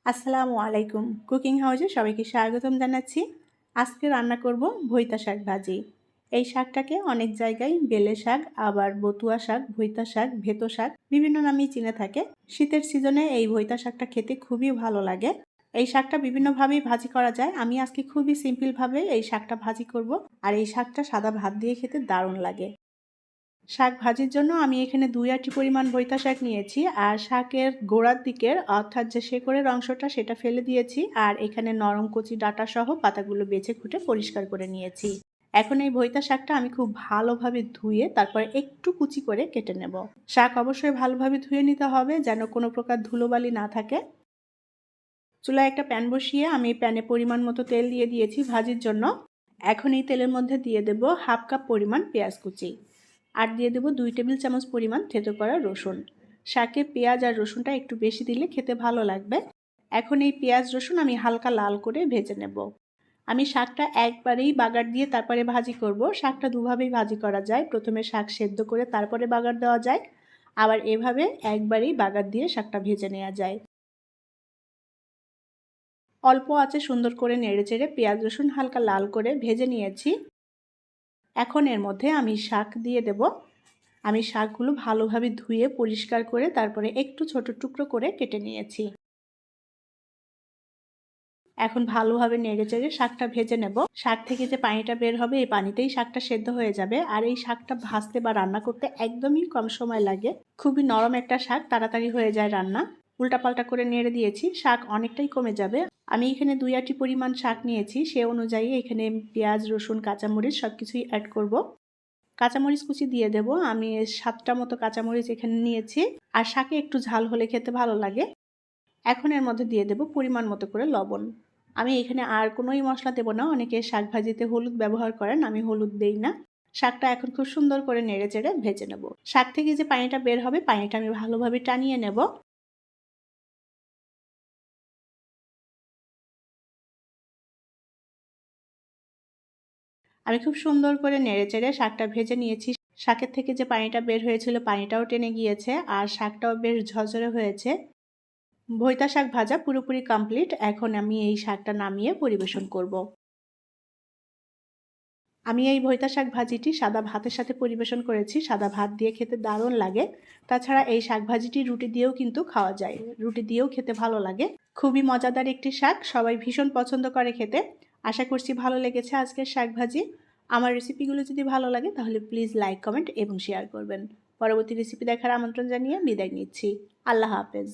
আসসালামু আলাইকুম। কুকিং হাউজে সবাইকে স্বাগতম জানাচ্ছি। আজকে রান্না করব ভইতা শাক ভাজি। এই শাকটাকে অনেক জায়গায় বেলে শাক, আবার বতুয়া শাক, ভইতা শাক, ভেতো শাক বিভিন্ন নামেই চিনে থাকে। শীতের সিজনে এই ভইতা শাকটা খেতে খুবই ভালো লাগে। এই শাকটা বিভিন্নভাবেই ভাজি করা যায়। আমি আজকে খুবই সিম্পলভাবে এই শাকটা ভাজি করব। আর এই শাকটা সাদা ভাত দিয়ে খেতে দারুণ লাগে। শাক ভাজির জন্য আমি এখানে 2 আঁটি পরিমাণ বইতা শাক নিয়েছি, আর শাকের গোড়ার দিকের অর্থাৎ যে শেকড়ের অংশটা সেটা ফেলে দিয়েছি, আর এখানে নরম কচি ডাঁটা সহ পাতাগুলো বেছে খুঁটে পরিষ্কার করে নিয়েছি। এখন এই বইতা শাকটা আমি খুব ভালোভাবে ধুয়ে তারপরে একটু কুচি করে কেটে নেব। শাক অবশ্যই ভালোভাবে ধুয়ে নিতে হবে যেন কোনো প্রকার ধুলোবালি না থাকে। চুলায় একটা প্যান বসিয়ে আমি প্যানে পরিমাণ মতো তেল দিয়ে দিয়েছি ভাজির জন্য। এখন এই তেলের মধ্যে দিয়ে দেব হাফ কাপ পরিমাণ পেঁয়াজ কুচি, আর দিয়ে দেব 2 টেবিল চামচ পরিমাণ থেতো করা রসুন। শাকে পেঁয়াজ আর রসুনটা একটু বেশি দিলে খেতে ভালো লাগবে। এখন এই পেঁয়াজ রসুন আমি হালকা লাল করে ভেজে নেব। আমি শাকটা একবারেই বাগার দিয়ে তারপরে ভাজি করব। শাকটা দুভাবেই ভাজি করা যায়, প্রথমে শাক সেদ্ধ করে তারপরে বাগার দেওয়া যায়, আবার এভাবে একবারেই বাগার দিয়ে শাকটা ভেজে নেওয়া যায়। অল্প আঁচে সুন্দর করে নেড়েচেড়ে পেঁয়াজ রসুন হালকা লাল করে ভেজে নিয়েছি। এখন এর মধ্যে আমি শাক দিয়ে দেব। আমি শাকগুলো ভালোভাবে ধুয়ে পরিষ্কার করে তারপরে একটু ছোট টুকরো করে কেটে নিয়েছি। এখন ভালোভাবে নেড়েচেড়ে শাকটা ভেজে নেব। শাক থেকে যে পানিটা বের হবে এই পানিতেই শাকটা সেদ্ধ হয়ে যাবে। আর এই শাকটা ভাজতে বা রান্না করতে একদমই কম সময় লাগে। খুবই নরম একটা শাক, তাড়াতাড়ি হয়ে যায় রান্না। উল্টাপাল্টা করে নেড়ে দিয়েছি, শাক অনেকটাই কমে যাবে। আমি এখানে 2 আঁটি পরিমাণ শাক নিয়েছি, সে অনুযায়ী এখানে পেঁয়াজ রসুন কাঁচামরিচ সব কিছুই অ্যাড করব। কাঁচামরিচ কুচি দিয়ে দেব। আমি 7টা মতো কাঁচামরিচ এখানে নিয়েছি। আর শাকে একটু ঝাল হলে খেতে ভালো লাগে। এখন এর মধ্যে দিয়ে দেব পরিমাণ মতো করে লবণ। আমি এখানে আর কোনোই মশলা দেব না। অনেকে শাক ভাজিতে হলুদ ব্যবহার করেন, আমি হলুদ দেই না। শাকটা এখন খুব সুন্দর করে নেড়েচেড়ে ভেজে নেব। শাক থেকে যে পানিটা বের হবে পানিটা আমি ভালোভাবে টানিয়ে নেব। আমি খুব সুন্দর করে নেড়েচেড়ে শাকটা ভেজে নিয়েছি। শাকের থেকে যে পানিটা বের হয়েছিল পানিটাও টেনে গিয়েছে, আর শাকটাও বেশ ঝরঝরে হয়েছে। ভইতা শাক ভাজা পুরোপুরি কমপ্লিট। এখন আমি এই শাকটা নামিয়ে পরিবেশন করব। আমি এই ভইতা শাক ভাজিটি সাদা ভাতের সাথে পরিবেশন করেছি। সাদা ভাত দিয়ে খেতে দারুণ লাগে। তাছাড়া এই শাক ভাজিটি রুটি দিয়েও কিন্তু খাওয়া যায়, রুটি দিয়েও খেতে ভালো লাগে। খুবই মজাদার একটি শাক, সবাই ভীষণ পছন্দ করে খেতে। আশা করছি ভালো লেগেছে আজকের শাক ভাজি। আমার রেসিপিগুলো যদি ভালো লাগে তাহলে প্লিজ লাইক কমেন্ট এবং শেয়ার করবেন। পরবর্তী রেসিপি দেখার আমন্ত্রণ জানিয়ে বিদায় নিচ্ছি। আল্লাহ হাফেজ।